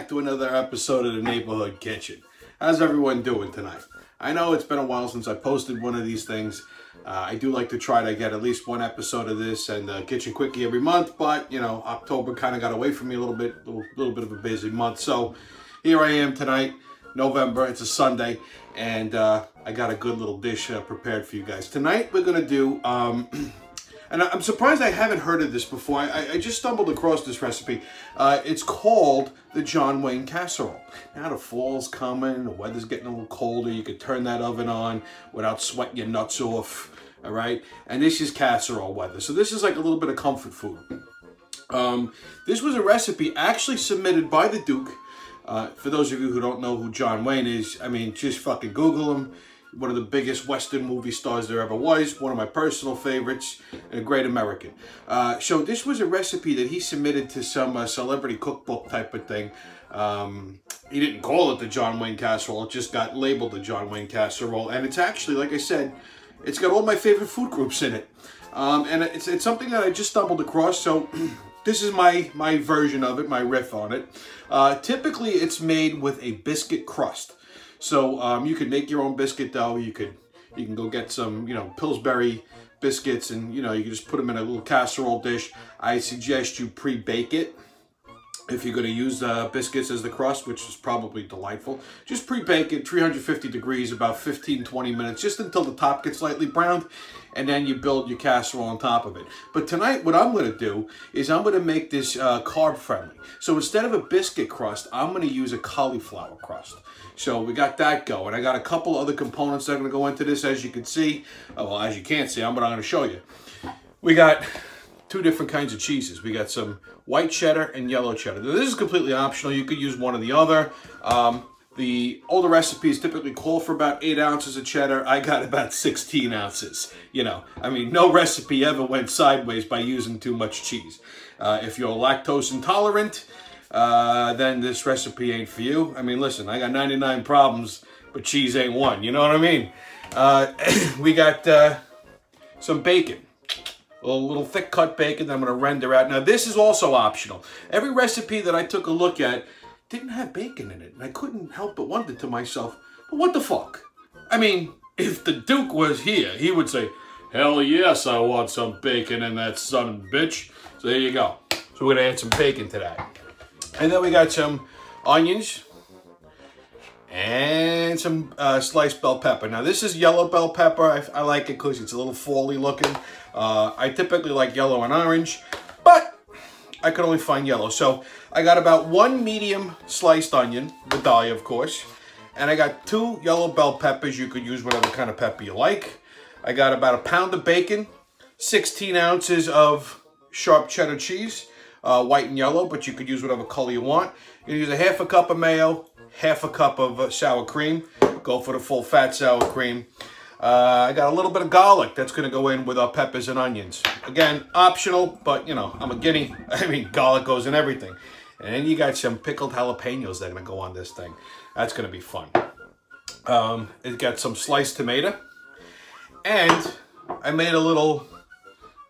back to another episode of the Neighborhood Kitchen. How's everyone doing tonight? I know it's been a while since I posted one of these things. I do like to try to get at least one episode of this and Kitchen Quickie every month, but you know, October kind of got away from me a little bit of a busy month. So here I am tonight, November. It's a Sunday, and I got a good little dish prepared for you guys. Tonight we're gonna do. And I'm surprised I haven't heard of this before. I just stumbled across this recipe. It's called the John Wayne Casserole. Now the fall's coming, the weather's getting a little colder. You could turn that oven on without sweating your nuts off, all right? And this is casserole weather. So this is like a little bit of comfort food. This was a recipe actually submitted by the Duke. For those of you who don't know who John Wayne is, I mean, just fucking Google him. One of the biggest Western movie stars there ever was, one of my personal favorites, and a great American. So this was a recipe that he submitted to some celebrity cookbook type of thing. He didn't call it the John Wayne Casserole, it just got labeled the John Wayne Casserole. And it's actually, like I said, it's got all my favorite food groups in it. And it's something that I just stumbled across, so this is my version of it, my riff on it. Typically, it's made with a biscuit crust. So you can make your own biscuit dough. You can go get some, you know, Pillsbury biscuits, and you know, you can just put them in a little casserole dish. I suggest you pre-bake it if you're going to use biscuits as the crust, which is probably delightful. Just pre-bake it 350 degrees, about 15-20 minutes, just until the top gets slightly browned, and then you build your casserole on top of it. But tonight, what I'm going to do is I'm going to make this carb-friendly. So instead of a biscuit crust, I'm going to use a cauliflower crust. So we got that going. I got a couple other components that are going to go into this, as you can see. Well, as you can't see, but I'm going to show you. We got two different kinds of cheeses. We got some white cheddar and yellow cheddar. Now, this is completely optional. You could use one or the other. The older recipes typically call for about 8 ounces of cheddar. I got about 16 ounces. You know, I mean, no recipe ever went sideways by using too much cheese. If you're lactose intolerant, then this recipe ain't for you. I mean, listen, I got 99 problems, but cheese ain't one. You know what I mean? We got some bacon. A little thick cut bacon that I'm going to render out. Now, this is also optional. Every recipe that I took a look at didn't have bacon in it. And I couldn't help but wonder to myself, but what the fuck? I mean, if the Duke was here, he would say, hell yes, I want some bacon in that son of a bitch. So there you go. So we're going to add some bacon to that. And then we got some onions and some sliced bell pepper. Now, this is yellow bell pepper. I like it because it's a little fally looking. I typically like yellow and orange, but I could only find yellow. So I got about 1 medium sliced onion, Vidalia, of course, and I got 2 yellow bell peppers. You could use whatever kind of pepper you like. I got about a pound of bacon, 16 ounces of sharp cheddar cheese, white and yellow, but you could use whatever color you want. You can use a half a cup of mayo, half a cup of sour cream. Go for the full fat sour cream. I got a little bit of garlic that's going to go in with our peppers and onions. Again, optional, but you know, I'm a guinea. I mean, garlic goes in everything. And then you got some pickled jalapenos that are going to go on this thing. That's going to be fun. It got some sliced tomato. And I made a little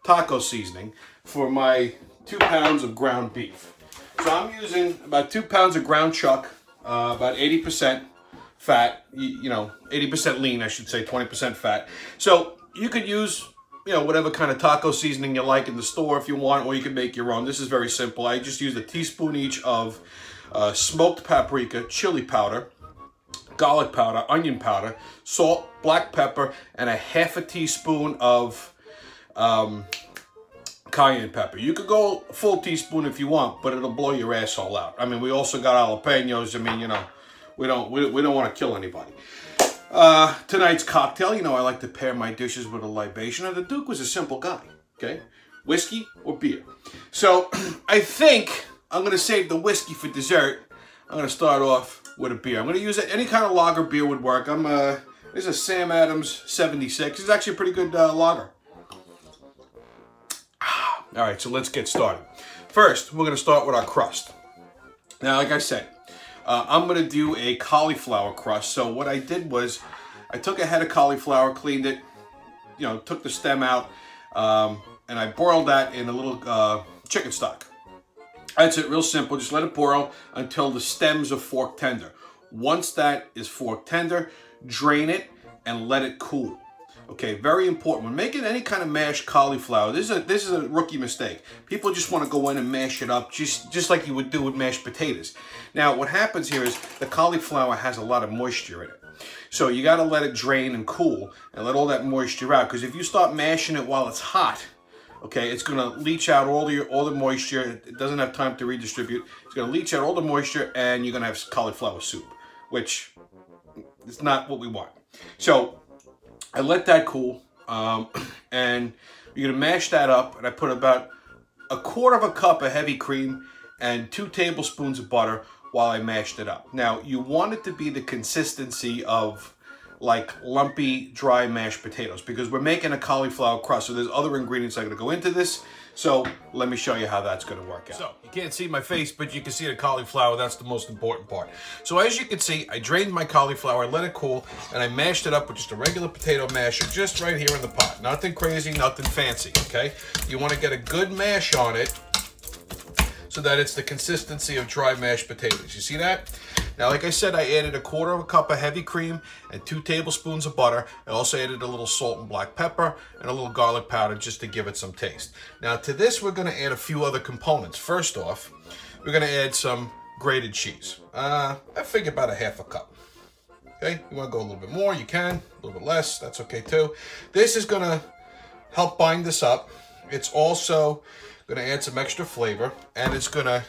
taco seasoning for my 2 pounds of ground beef. So I'm using about 2 pounds of ground chuck, about 80% fat, you know, 80% lean, I should say, 20% fat. So you could use, you know, whatever kind of taco seasoning you like in the store if you want, or you can make your own. This is very simple. I just used a teaspoon each of smoked paprika, chili powder, garlic powder, onion powder, salt, black pepper, and a half a teaspoon of cayenne pepper. You could go a full teaspoon if you want, but it'll blow your asshole out. I mean, we also got jalapenos. I mean, you know, we don't want to kill anybody. Tonight's cocktail, you know, I like to pair my dishes with a libation. Now, the Duke was a simple guy, okay? Whiskey or beer. So I think I'm going to save the whiskey for dessert. I'm going to start off with a beer. I'm going to use any kind of lager beer would work. This is a Sam Adams 76. It's actually a pretty good lager. All right, so let's get started. First, we're going to start with our crust. Now, like I said, I'm going to do a cauliflower crust. So what I did was I took a head of cauliflower, cleaned it, you know, took the stem out, and I boiled that in a little chicken stock. That's it, real simple. Just let it boil until the stems are fork tender. Once that is fork tender, drain it and let it cool. Okay, very important. When making any kind of mashed cauliflower, this is a rookie mistake. People just want to go in and mash it up just like you would do with mashed potatoes. Now, what happens here is the cauliflower has a lot of moisture in it. So you got to let it drain and cool and let all that moisture out. Because if you start mashing it while it's hot, okay, it's going to leach out all the moisture. It doesn't have time to redistribute. It's going to leach out all the moisture, and you're going to have cauliflower soup, which is not what we want. So I let that cool, and you're going to mash that up, and I put about 1/4 cup of heavy cream and 2 tablespoons of butter while I mashed it up. Now, you want it to be the consistency of like lumpy, dry mashed potatoes, because we're making a cauliflower crust, so there's other ingredients that are going to go into this. So let me show you how that's going to work out. So you can't see my face, but you can see the cauliflower. That's the most important part. So as you can see, I drained my cauliflower, let it cool, and I mashed it up with just a regular potato masher, just right here in the pot. Nothing crazy, nothing fancy, okay? You want to get a good mash on it so that it's the consistency of dry mashed potatoes. You see that? Now, like I said, I added 1/4 cup of heavy cream and 2 tablespoons of butter. I also added a little salt and black pepper and a little garlic powder just to give it some taste. Now, to this, we're going to add a few other components. First off, we're going to add some grated cheese. I figure about 1/2 cup. Okay, you want to go a little bit more, you can. A little bit less, that's okay too. This is going to help bind this up. It's also going to add some extra flavor, and it's going to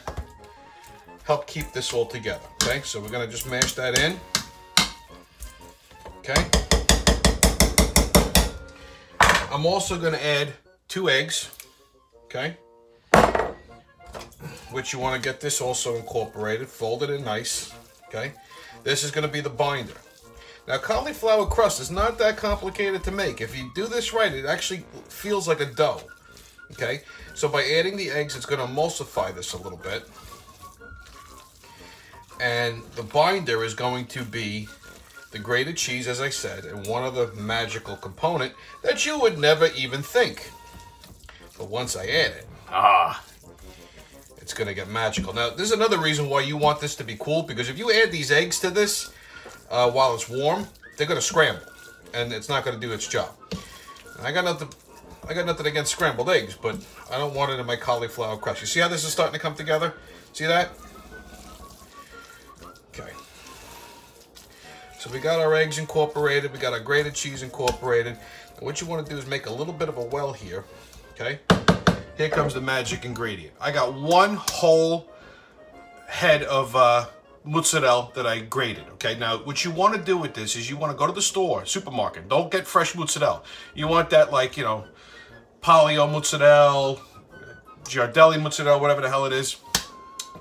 help keep this all together. Okay, so we're going to just mash that in. Okay. I'm also going to add 2 eggs. Okay. Which you want to get this also incorporated, folded in nice. Okay. This is going to be the binder. Now, cauliflower crust is not that complicated to make. If you do this right, it actually feels like a dough. Okay, so by adding the eggs, it's going to emulsify this a little bit. And the binder is going to be the grated cheese, as I said, and one other magical component that you would never even think. But once I add it, it's going to get magical. Now, this is another reason why you want this to be cool, because if you add these eggs to this while it's warm, they're going to scramble, and it's not going to do its job. And I got nothing against scrambled eggs, but I don't want it in my cauliflower crust. You see how this is starting to come together? See that? Okay. So we got our eggs incorporated. We got our grated cheese incorporated. And what you want to do is make a little bit of a well here. Okay. Here comes the magic ingredient. I got 1 whole head of mozzarella that I grated. Okay. Now, what you want to do with this is you want to go to the store, supermarket. Don't get fresh mozzarella. You want that, like, you know, Polio mozzarella, Giardelli mozzarella, whatever the hell it is.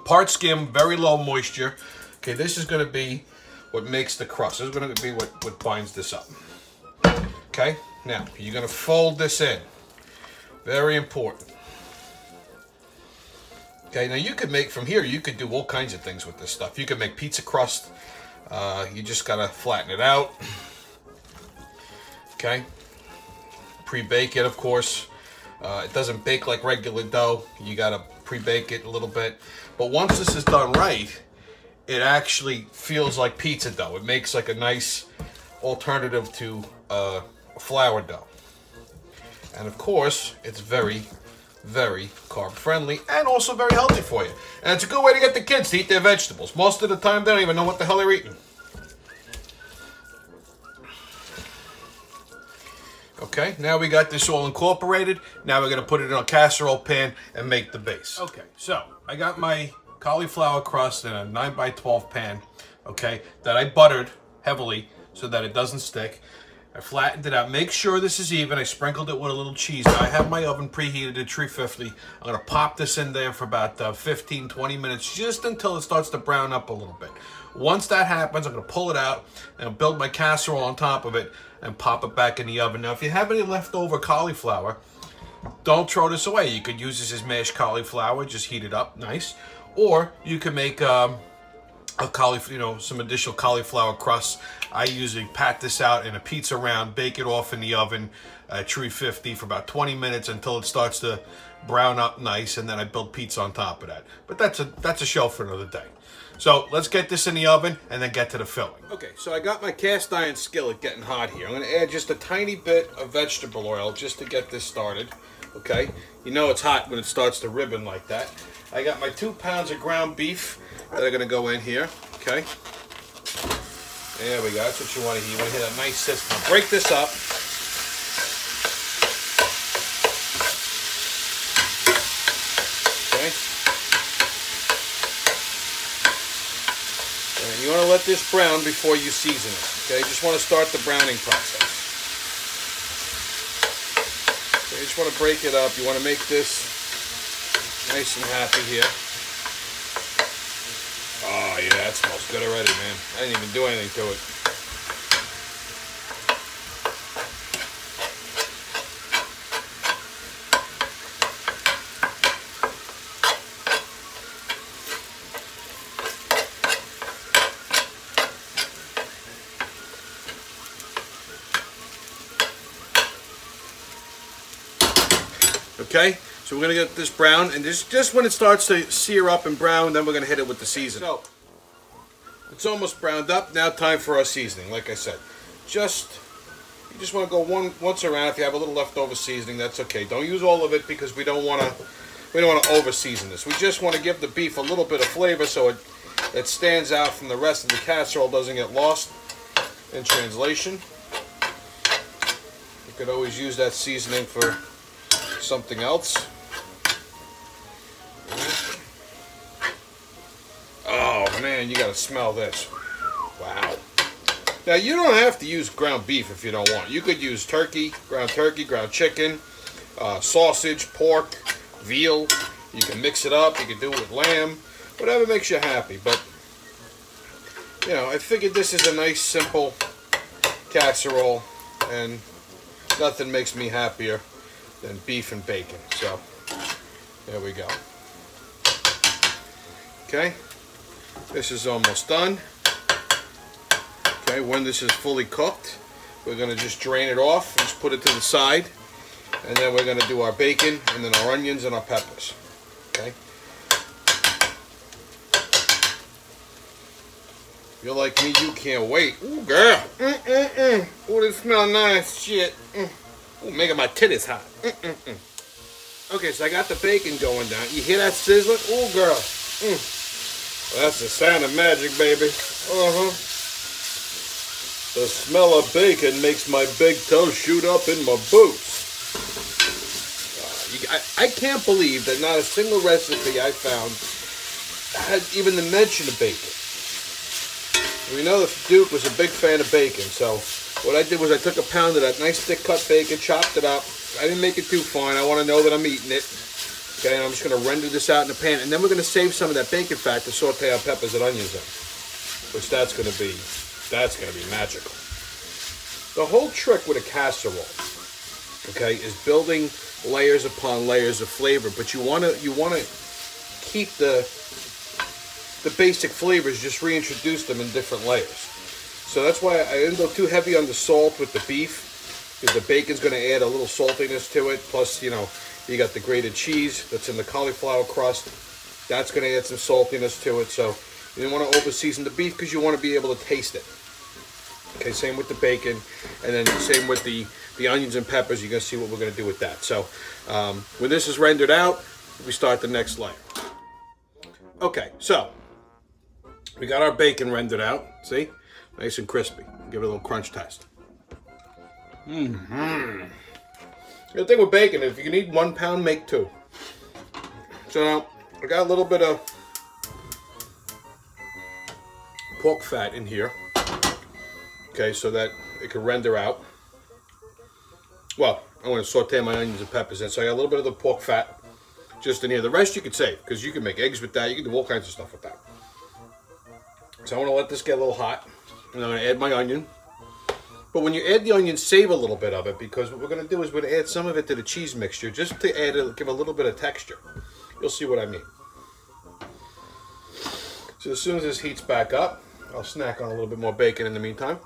Part skim, very low moisture. Okay, this is going to be what makes the crust. This is going to be what binds this up. Okay, now you're going to fold this in. Very important. Okay, now you could make, from here, you could do all kinds of things with this stuff. You could make pizza crust. You just got to flatten it out. Okay. Pre-bake it, of course. It doesn't bake like regular dough. You got to pre-bake it a little bit. But once this is done right, it actually feels like pizza dough. It makes like a nice alternative to flour dough. And of course, it's very, very carb friendly and also very healthy for you. And it's a good way to get the kids to eat their vegetables. Most of the time, they don't even know what the hell they're eating. Okay, now we got this all incorporated. Now we're going to put it in a casserole pan and make the base. Okay, so I got my cauliflower crust in a 9x12 pan, okay, that I buttered heavily so that it doesn't stick. I flattened it out. Make sure this is even. I sprinkled it with a little cheese. Now, I have my oven preheated at 350. I'm going to pop this in there for about 15, 20 minutes, just until it starts to brown up a little bit. Once that happens, I'm going to pull it out and build my casserole on top of it and pop it back in the oven. Now, if you have any leftover cauliflower, don't throw this away. You could use this as mashed cauliflower. Just heat it up nice. Or you can make some additional cauliflower crust. I usually pat this out in a pizza round, bake it off in the oven at 350 for about 20 minutes until it starts to brown up nice, and then I build pizza on top of that. But that's a show for another day. So let's get this in the oven and then get to the filling. Okay, so I got my cast iron skillet getting hot here. I'm going to add just a tiny bit of vegetable oil just to get this started. Okay, you know it's hot when it starts to ribbon like that. I got my 2 pounds of ground beef that are going to go in here. Okay, there we go. That's what you want to hear. You want to hear that nice sizzle. Now break this up. Okay. And you want to let this brown before you season it. Okay, you just want to start the browning process. Okay, you just want to break it up. You want to make this nice and happy here. Oh yeah, that smells good already, man. I didn't even do anything to it. Okay, so we're going to get this brown, and just when it starts to sear up and brown, then we're going to hit it with the seasoning. So, it's almost browned up. Now time for our seasoning. Like I said, you just want to go once around. If you have a little leftover seasoning, that's okay. Don't use all of it because we don't want to over season this. We just want to give the beef a little bit of flavor so it stands out from the rest of the casserole, doesn't get lost in translation. You could always use that seasoning for something else. Oh man, you gotta smell this. Wow. Now you don't have to use ground beef if you don't want. You could use turkey, ground chicken, sausage, pork, veal. You can mix it up. You can do it with lamb, whatever makes you happy. But you know, I figured this is a nice simple casserole, and nothing makes me happier than beef and bacon. So there we go. Okay, this is almost done. Okay, when this is fully cooked, we're going to just drain it off and just put it to the side, and then we're going to do our bacon and then our onions and our peppers. Okay, if you're like me, you can't wait. Ooh, girl. Ooh, this smells nice. Shit. Ooh, making my titties hot. Okay, so I got the bacon going down. You hear that sizzling? Ooh, girl. Well, that's the sound of magic, baby. The smell of bacon makes my big toe shoot up in my boots. I can't believe that not a single recipe I found had even the mention of bacon. We know that Duke was a big fan of bacon, so what I did was I took a pound of that nice thick cut bacon, chopped it up. I didn't make it too fine. I want to know that I'm eating it. Okay, and I'm just going to render this out in the pan, and then we're going to save some of that bacon fat to saute our peppers and onions in, which that's going to be magical. The whole trick with a casserole, okay, is building layers upon layers of flavor, but you want to keep the basic flavors, just reintroduce them in different layers. So that's why I didn't go too heavy on the salt with the beef, because the bacon's going to add a little saltiness to it. Plus, you know, you got the grated cheese that's in the cauliflower crust. That's going to add some saltiness to it. So you didn't want to over-season the beef because you want to be able to taste it. Okay, same with the bacon, and then same with the onions and peppers. You're going to see what we're going to do with that. So when this is rendered out, we start the next layer. Okay, so we got our bacon rendered out. See? Nice and crispy. Give it a little crunch test. The thing with bacon, if you can eat 1 pound, make 2. So now, I got a little bit of pork fat in here. Okay, so that it can render out. Well, I want to saute my onions and peppers in, so I got a little bit of the pork fat just in here. The rest you can save, because you can make eggs with that. You can do all kinds of stuff with that. So I want to let this get a little hot. And I'm going to add my onion. But when you add the onion, save a little bit of it, because what we're going to do is we're going to add some of it to the cheese mixture just to give a little bit of texture. You'll see what I mean. So as soon as this heats back up, I'll snack on a little bit more bacon in the meantime.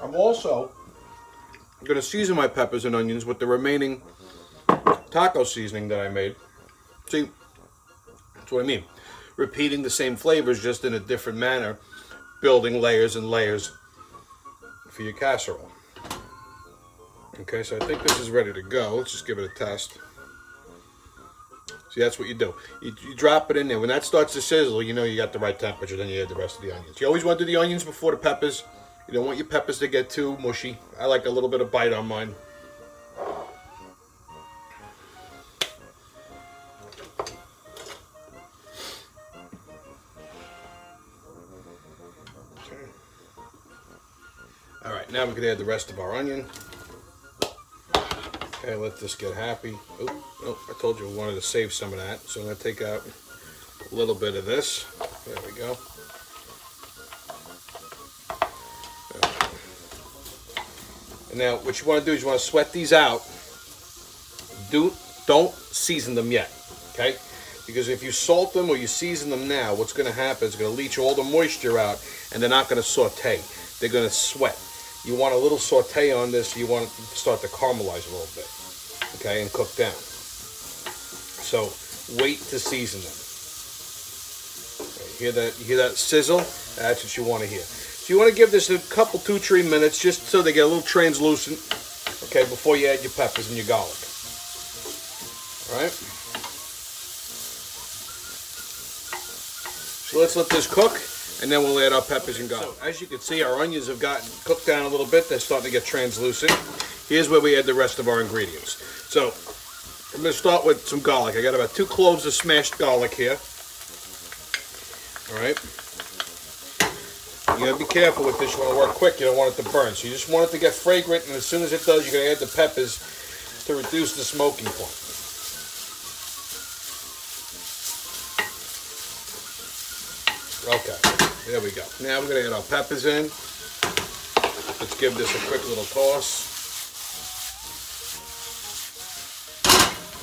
I'm also going to season my peppers and onions with the remaining taco seasoning that I made. See, that's what I mean. Repeating the same flavors just in a different manner, building layers and layers for your casserole. Okay, so I think this is ready to go. Let's just give it a test. See, that's what you do. You drop it in there. When that starts to sizzle, you know you got the right temperature, then you add the rest of the onions. You always want to do the onions before the peppers. You don't want your peppers to get too mushy. I like a little bit of bite on mine. Okay. All right, now we can add the rest of our onion. Okay, let this get happy. Oh, I told you we wanted to save some of that. So I'm going to take out a little bit of this. There we go. And now what you want to do is you want to sweat these out. Don't season them yet, okay? Because if you salt them or you season them now, what's going to happen is it's going to leach all the moisture out, and they're not going to saute. They're going to sweat. You want a little saute on this. You want it to start to caramelize a little bit, okay, and cook down. So wait to season them. Okay, you hear that sizzle? That's what you want to hear. So you want to give this a couple, 2-3 minutes, just so they get a little translucent, okay, before you add your peppers and your garlic. All right. So let's let this cook, and then we'll add our peppers and garlic. So as you can see, our onions have gotten cooked down a little bit. They're starting to get translucent. Here's where we add the rest of our ingredients. So I'm going to start with some garlic. I got about 2 cloves of smashed garlic here. All right. You got to be careful with this. You want to work quick. You don't want it to burn. So you just want it to get fragrant, and as soon as it does, you're going to add the peppers to reduce the smoking point. Okay, there we go. Now we're going to add our peppers in. Let's give this a quick little toss.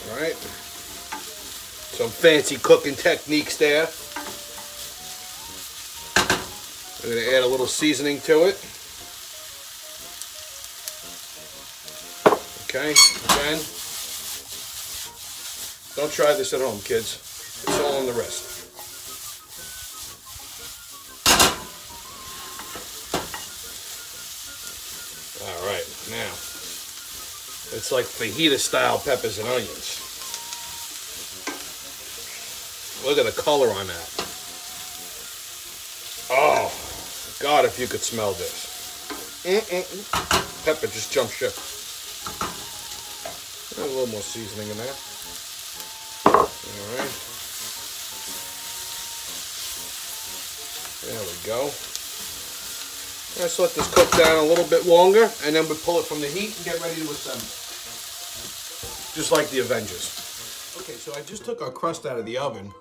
All right. Some fancy cooking techniques there. We're going to add a little seasoning to it. Okay, again. Don't try this at home, kids. It's all on the wrist. All right, now, it's like fajita-style peppers and onions. Look at the color on that. Oh, God, if you could smell this. Pepper just jumped ship. A little more seasoning in there. All right. There we go. Let's let this cook down a little bit longer, and then we pull it from the heat and get ready to assemble. Just like the Avengers. Okay, so I just took our crust out of the oven.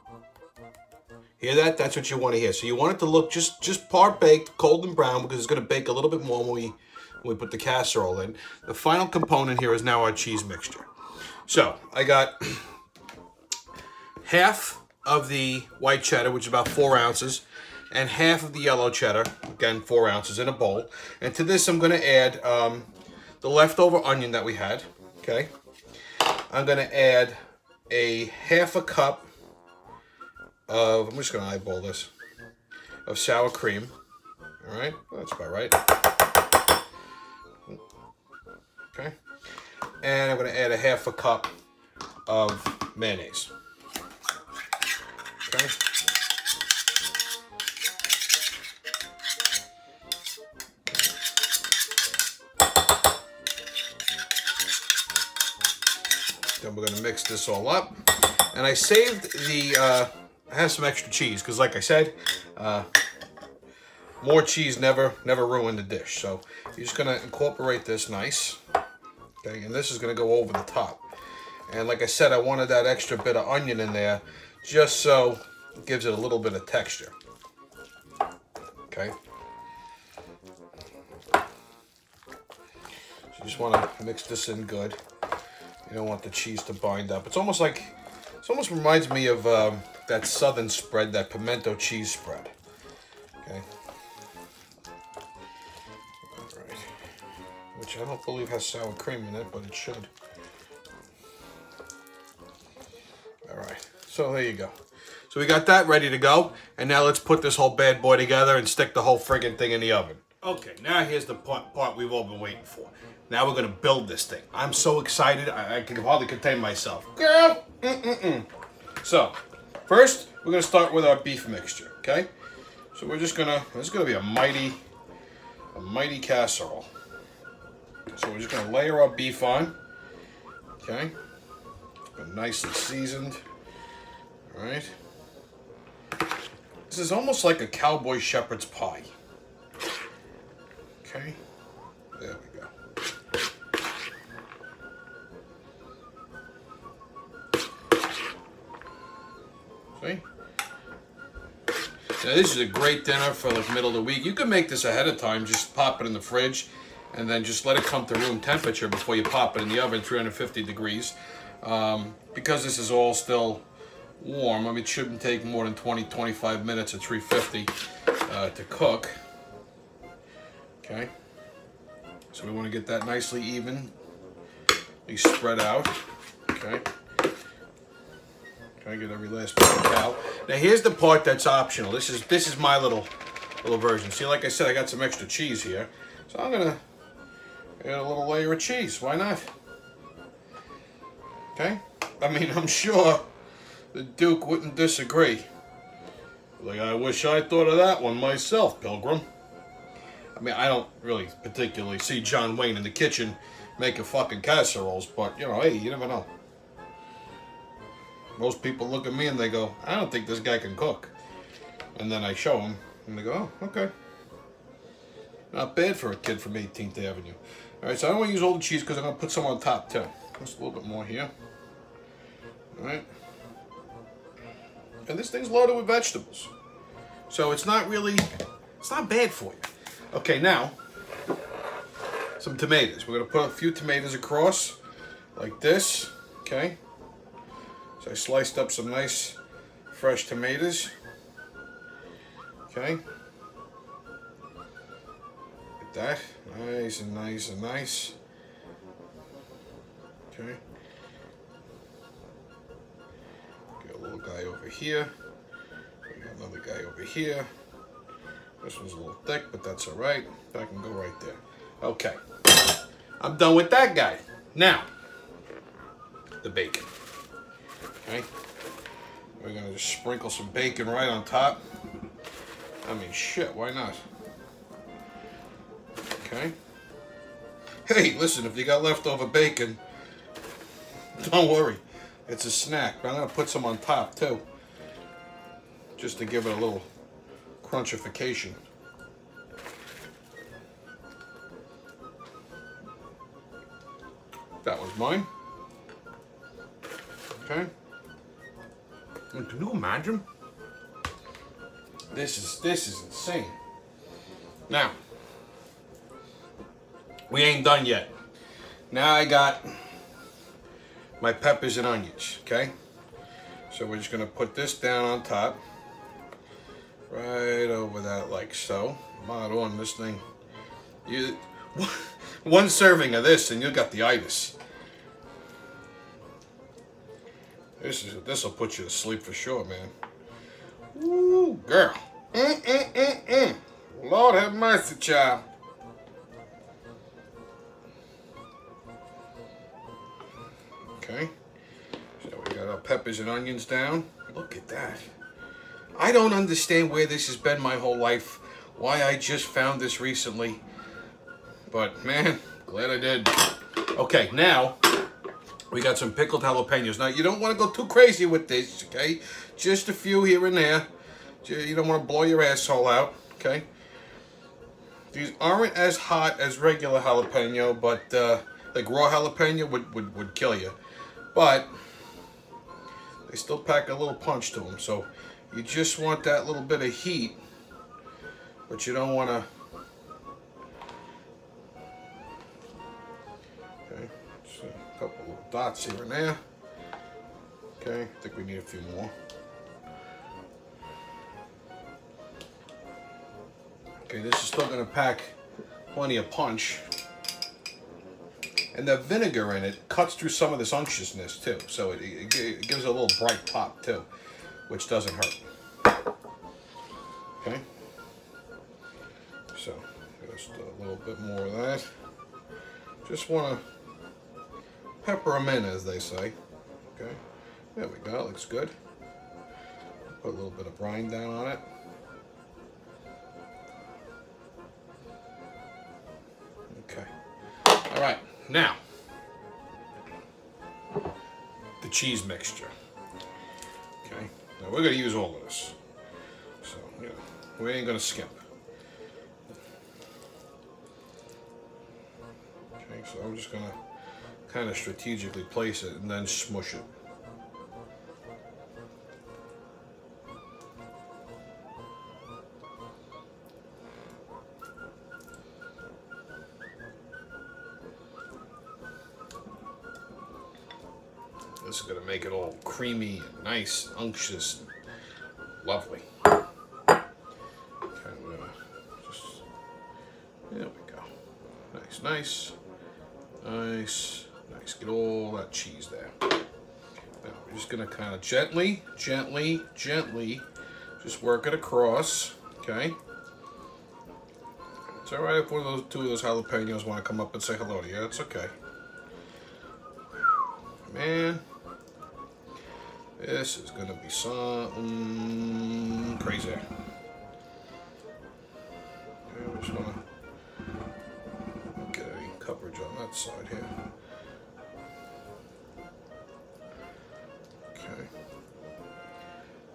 Hear that? That's what you want to hear. So you want it to look just part baked, golden brown, because it's going to bake a little bit more when we put the casserole in. The final component here is now our cheese mixture. So I got half of the white cheddar, which is about 4 ounces, and half of the yellow cheddar, again 4 ounces, in a bowl. And to this I'm going to add the leftover onion that we had. Okay, I'm going to add a half a cup of, I'm just going to eyeball this, of sour cream. All right, well, that's about right. Okay, and I'm going to add a half a cup of mayonnaise. Okay. Then we're going to mix this all up. And I saved the, I have some extra cheese, because like I said, more cheese never ruined the dish. So you're just going to incorporate this nice. Okay, and this is going to go over the top. And like I said, I wanted that extra bit of onion in there, just so it gives it a little bit of texture. Okay. So you just want to mix this in good. You don't want the cheese to bind up. It's almost reminds me of that southern spread, that pimento cheese spread. Okay. All right. Which I don't believe has sour cream in it, but it should. All right. So there you go. So we got that ready to go. And now let's put this whole bad boy together and stick the whole friggin' thing in the oven. Okay, now here's the part we've all been waiting for. Now we're going to build this thing. I'm so excited, I can hardly contain myself. Girl! So, first, we're going to start with our beef mixture, okay? So we're just going to, this is going to be a mighty casserole. So we're just going to layer our beef on, okay? It's been nicely seasoned, all right? This is almost like a cowboy shepherd's pie. Okay, there we go. See? Now this is a great dinner for like middle of the week. You can make this ahead of time, just pop it in the fridge and then just let it come to room temperature before you pop it in the oven, 350 degrees. Because this is all still warm, I mean, it shouldn't take more than 20-25 minutes at 350 to cook. Okay, so we want to get that nicely evenly spread out. Okay, try to get every last bit of cow. Now here's the part that's optional. This is my little version. See, like I said, I got some extra cheese here, so I'm gonna add a little layer of cheese. Why not? Okay, I mean, I'm sure the Duke wouldn't disagree. Like, I wish I thought of that one myself, Pilgrim. I mean, I don't really particularly see John Wayne in the kitchen making fucking casseroles, but, you know, hey, you never know. Most people look at me and they go, I don't think this guy can cook. And then I show them, and they go, oh, okay. Not bad for a kid from 18th Avenue. All right, so I don't want to use all the cheese because I'm going to put some on top, too. Just a little bit more here. All right. And this thing's loaded with vegetables. So it's not really, it's not bad for you. Okay, now, some tomatoes. We're going to put a few tomatoes across, like this, okay? So I sliced up some nice, fresh tomatoes, okay? Get that, nice and nice and nice, okay? Get a little guy over here, got another guy over here. This one's a little thick, but that's all right. That can go right there. Okay, I'm done with that guy. Now, the bacon. Okay, we're gonna just sprinkle some bacon right on top. I mean, shit, why not? Okay. Hey, listen, if you got leftover bacon, don't worry, it's a snack. But I'm gonna put some on top too, just to give it a little crunchification. That was mine. Okay. And can you imagine? This is insane. Now, we ain't done yet. Now I got my peppers and onions, okay? So we're just gonna put this down on top. Right over that, like so. Mod on this thing. One serving of this and you got the itis. This will put you to sleep for sure, man. Woo, girl. Lord have mercy, child. Okay. So we got our peppers and onions down. Look at that. I don't understand where this has been my whole life, why I just found this recently, but man, glad I did. Okay, now we got some pickled jalapenos. Now you don't want to go too crazy with this, okay? Just a few here and there. You don't want to blow your asshole out, okay? These aren't as hot as regular jalapeno, but like raw jalapeno would kill you. But they still pack a little punch to them, so you just want that little bit of heat, but you don't want to. Okay, just a couple little dots here and there. Okay, I think we need a few more. Okay, this is still gonna pack plenty of punch. And the vinegar in it cuts through some of this unctuousness too. So it gives it a little bright pop too, which doesn't hurt. Okay. So just a little bit more of that. Just want to pepper them in, as they say. Okay. There we go. Looks good. Put a little bit of brine down on it. Okay. All right. Now, the cheese mixture. Okay. Now we're going to use all of this. So, you know, we ain't going to skimp. Okay, so I'm just going to kind of strategically place it and then smush it. This is going to make it all creamy and nice, unctuous, lovely. Okay, I'm going to just, there we go. Nice, nice, nice, nice. Get all that cheese there. Now we're just going to kind of gently, just work it across, okay? It's all right if one of those, two of those jalapenos want to come up and say hello to you. It's okay. Man. This is going to be something crazy. Okay, we're just going to get any coverage on that side here. Okay.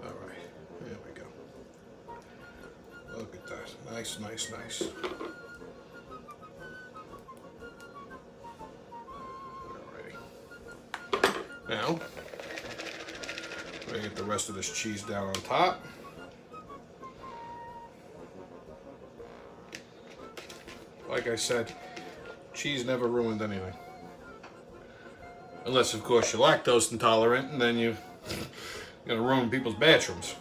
All right. There we go. Look at that. Nice, nice, nice. Alrighty. Now, we're going to get the rest of this cheese down on top. Like I said, cheese never ruined anything. Unless, of course, you're lactose intolerant, and then you're going to ruin people's bathrooms.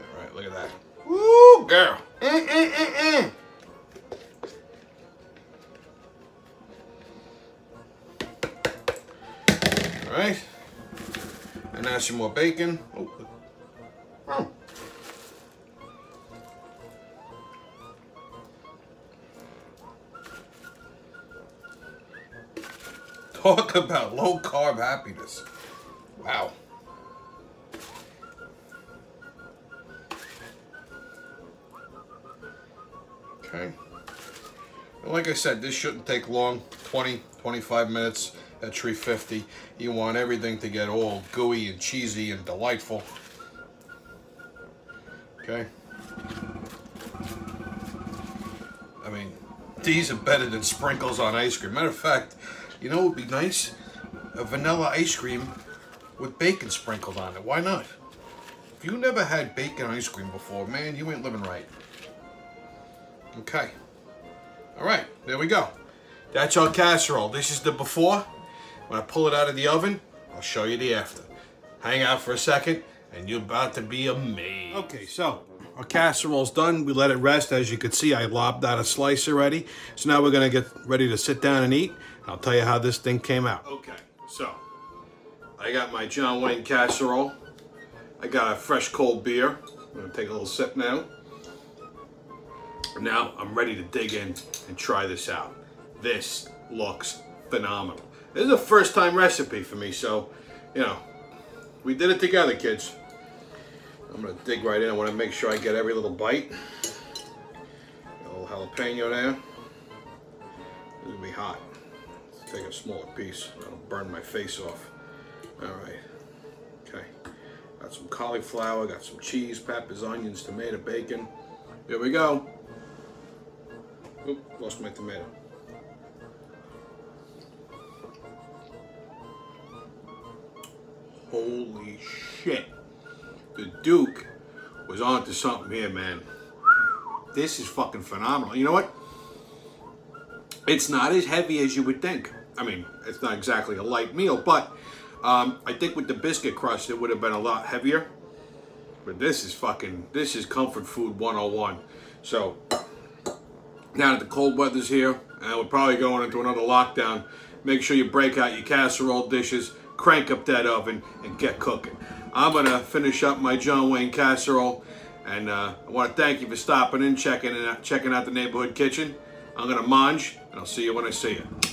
Alright, look at that. Woo, girl. Alright. And now some more bacon. Oh. Oh. Talk about low carb happiness. Wow. Okay. And like I said, this shouldn't take long. 20, 25 minutes at 350. You want everything to get all gooey and cheesy and delightful. Okay. I mean, these are better than sprinkles on ice cream. Matter of fact, you know what would be nice? A vanilla ice cream with bacon sprinkled on it. Why not? If you never had bacon ice cream before, man, you ain't living right. Okay. All right, there we go. That's our casserole. This is the before. When I pull it out of the oven, I'll show you the after. Hang out for a second, and you're about to be amazed. Okay, so our casserole's done. We let it rest. As you can see, I lobbed out a slice already. So now we're going to get ready to sit down and eat. I'll tell you how this thing came out. Okay, so I got my John Wayne casserole. I got a fresh cold beer. I'm going to take a little sip now. Now I'm ready to dig in and try this out. This looks phenomenal. This is a first time recipe for me, so, you know, we did it together, kids. I'm going to dig right in. I want to make sure I get every little bite. Got a little jalapeno there. This is going to be hot. Let's take a smaller piece. That'll burn my face off. All right. Okay. Got some cauliflower, got some cheese, peppers, onions, tomato, bacon. Here we go. Oop, lost my tomato. Holy shit. The Duke was onto something here, man. This is fucking phenomenal. You know what? It's not as heavy as you would think. I mean, it's not exactly a light meal, but I think with the biscuit crust, it would have been a lot heavier. But this is comfort food 101. So, now that the cold weather's here, and we're probably going into another lockdown, make sure you break out your casserole dishes, crank up that oven, and get cooking. I'm going to finish up my John Wayne casserole, and I want to thank you for stopping in, checking out the neighborhood kitchen. I'm going to mange, and I'll see you when I see you.